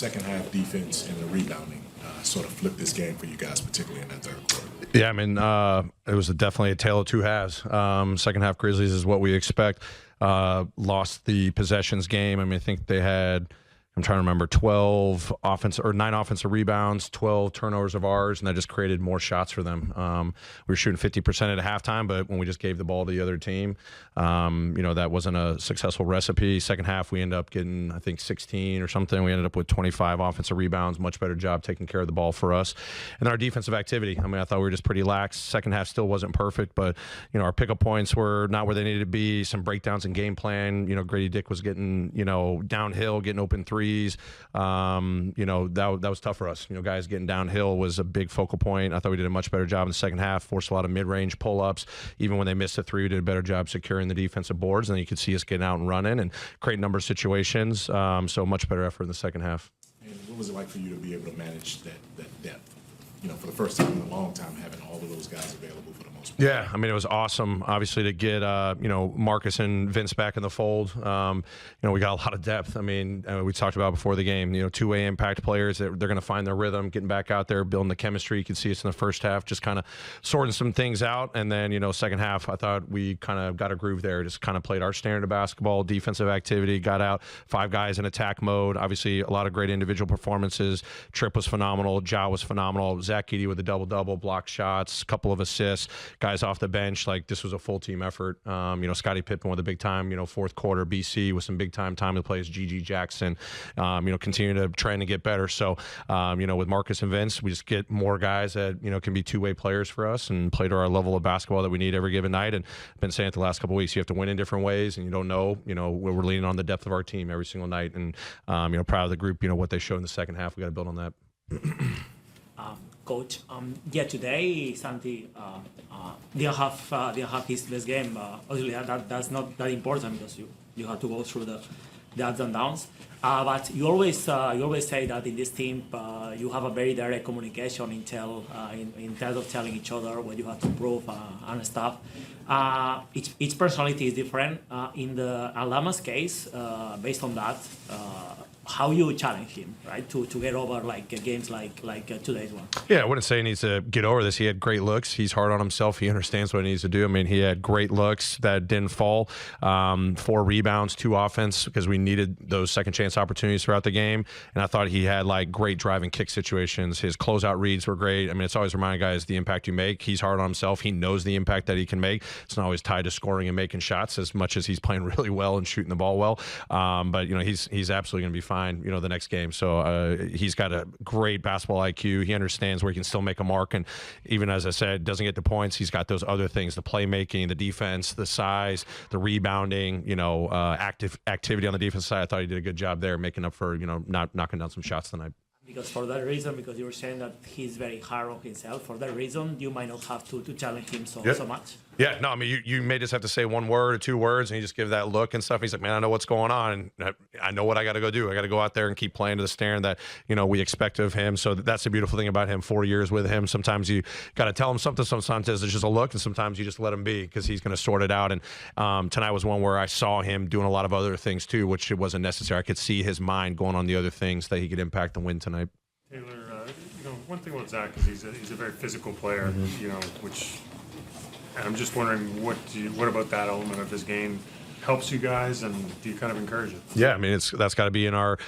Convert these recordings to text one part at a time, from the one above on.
second half defense and the rebounding sort of flipped this game for you guys, particularly in that third quarter? Yeah, I mean, it was definitely a tale of two halves. Second half Grizzlies is what we expect. Lost the possessions game. I mean, I think they had, I'm trying to remember, 9 offensive rebounds, 12 turnovers of ours, and that just created more shots for them. We were shooting 50% at halftime, but when we just gave the ball to the other team, that wasn't a successful recipe. Second half, we ended up getting, I think, 16 or something. We ended up with 25 offensive rebounds, much better job taking care of the ball for us. And then our defensive activity, I mean, I thought we were just pretty lax. Second half still wasn't perfect, but, our pickup points were not where they needed to be. Some breakdowns in game plan. Grady Dick was getting, downhill, getting open threes. That was tough for us. Guys getting downhill was a big focal point. I thought we did a much better job in the second half, forced a lot of mid-range pull-ups. Even when they missed a three, we did a better job securing the defensive boards, and then you could see us getting out and running and create a number of situations. So much better effort in the second half. And what was it like for you to be able to manage that depth? For the first time in a long time, having all of those guys available for the most part. Yeah, I mean, it was awesome, obviously, to get, Marcus and Vince back in the fold. We got a lot of depth. I mean, we talked about before the game, two-way impact players. They're going to find their rhythm, getting back out there, building the chemistry. You can see us in the first half, just kind of sorting some things out. And then, second half, I thought we kind of got a groove there, just kind of played our standard of basketball, defensive activity, got out, 5 guys in attack mode. Obviously, a lot of great individual performances. Tripp was phenomenal. Ja was phenomenal. Zach Edey with a double-double, block shots, a couple of assists, guys off the bench. Like, this was a full team effort. Scottie Pippen with a big time, fourth quarter. BC with some big time to plays. GG Jackson, continue to trying to get better. So, with Marcus and Vince, we just get more guys that, can be two-way players for us and play to our level of basketball that we need every given night. And I've been saying it the last couple of weeks, you have to win in different ways, and you don't know, we're leaning on the depth of our team every single night. And, proud of the group, what they showed in the second half. We got to build on that. Coach, today Santi didn't have his best game. Obviously, that's not that important because you have to go through the ups and downs. But you always say that in this team you have a very direct communication in terms of telling each other what you have to improve and stuff. Each personality is different. In the Alama's case, based on that, how you challenge him, right, to get over games like today's one. Yeah, I wouldn't say he needs to get over this. He had great looks. He's hard on himself. He understands what he needs to do. I mean, he had great looks that didn't fall. 4 rebounds, 2 offense, because we needed those second chance opportunities throughout the game. And I thought he had great drive and kick situations. His closeout reads were great. I mean, it's always reminding guys the impact you make. He's hard on himself. He knows the impact that he can make. It's not always tied to scoring and making shots as much as he's playing really well and shooting the ball well. But he's absolutely going to be fine, the next game. So he's got a great basketball IQ. He understands where he can still make a mark. And even as I said, doesn't get the points. He's got those other things, the playmaking, the defense, the size, the rebounding, active activity on the defense side. I thought he did a good job there, making up for, not knocking down some shots tonight. Because for that reason, because you were saying that he's very hard on himself, for that reason, you might not have to challenge him so much. Yeah, no, I mean, you may just have to say 1 word or 2 words, and you just give that look and stuff. He's like, man, I know what's going on, and I know what I got to go do. I got to go out there and keep playing to the standard that, we expect of him. So that's the beautiful thing about him, 4 years with him. Sometimes you got to tell him something. Sometimes it's just a look, and sometimes you just let him be because he's going to sort it out. And tonight was one where I saw him doing a lot of other things, too, which it wasn't necessary. I could see his mind going on the other things that he could impact and win tonight. Taylor, one thing about Zach is he's a very physical player, which, and I'm just wondering what about that element of his game helps you guys, and do you kind of encourage it? Yeah, I mean, that's got to be in our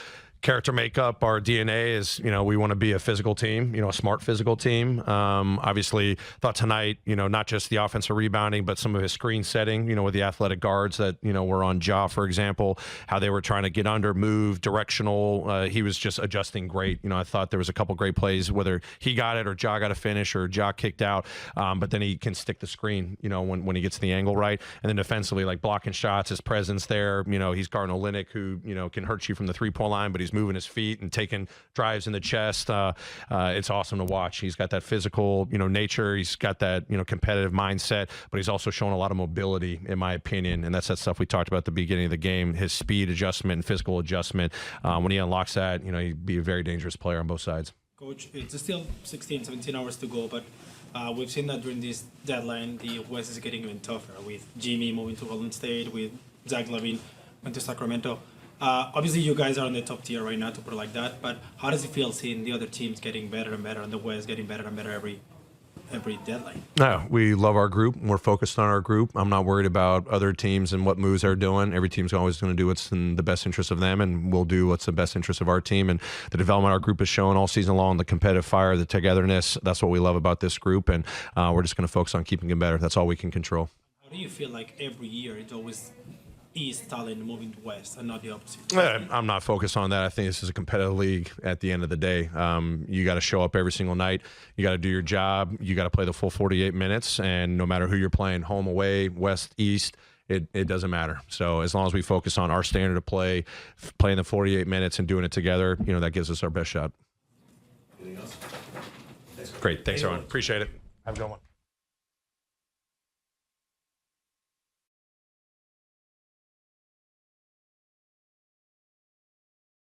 character makeup. Our DNA is, we want to be a physical team, a smart physical team. Obviously, thought tonight, not just the offensive rebounding, but some of his screen setting, with the athletic guards that, were on Ja, for example, how they were trying to get under, move, directional. He was just adjusting great. I thought there was a couple great plays, whether he got it or Ja got a finish or Ja kicked out. But then he can stick the screen, when he gets the angle right. And then defensively, blocking shots, his presence there, he's guarding Olynyk, who, can hurt you from the 3-point line, but he's moving his feet and taking drives in the chest. It's awesome to watch. He's got that physical, nature. He's got that, competitive mindset, but he's also shown a lot of mobility, in my opinion. And that's that stuff we talked about at the beginning of the game, his speed adjustment and physical adjustment. When he unlocks that, he'd be a very dangerous player on both sides. Coach, it's still 16, 17 hours to go, but we've seen that during this deadline, the West is getting even tougher with Jimmy moving to Golden State, with Zach LaVine went to Sacramento. Obviously, you guys are on the top tier right now, to put it like that. But how does it feel seeing the other teams getting better and better, and the West getting better and better every deadline? No, we love our group. We're focused on our group. I'm not worried about other teams and what moves they're doing. Every team's always going to do what's in the best interest of them, and we'll do what's the best interest of our team. And the development our group has shown all season long, the competitive fire, the togetherness, that's what we love about this group. And we're just going to focus on keeping it better. That's all we can control. How do you feel like every year it's always East talent moving to West and not the opposite? I'm not focused on that. I think this is a competitive league at the end of the day. You got to show up every single night. You got to do your job. You got to play the full 48 minutes. And no matter who you're playing, home, away, West, East, it doesn't matter. So as long as we focus on our standard of play, playing the 48 minutes and doing it together, that gives us our best shot. Anything else? Great. Thanks, everyone. Appreciate it. Have a good one.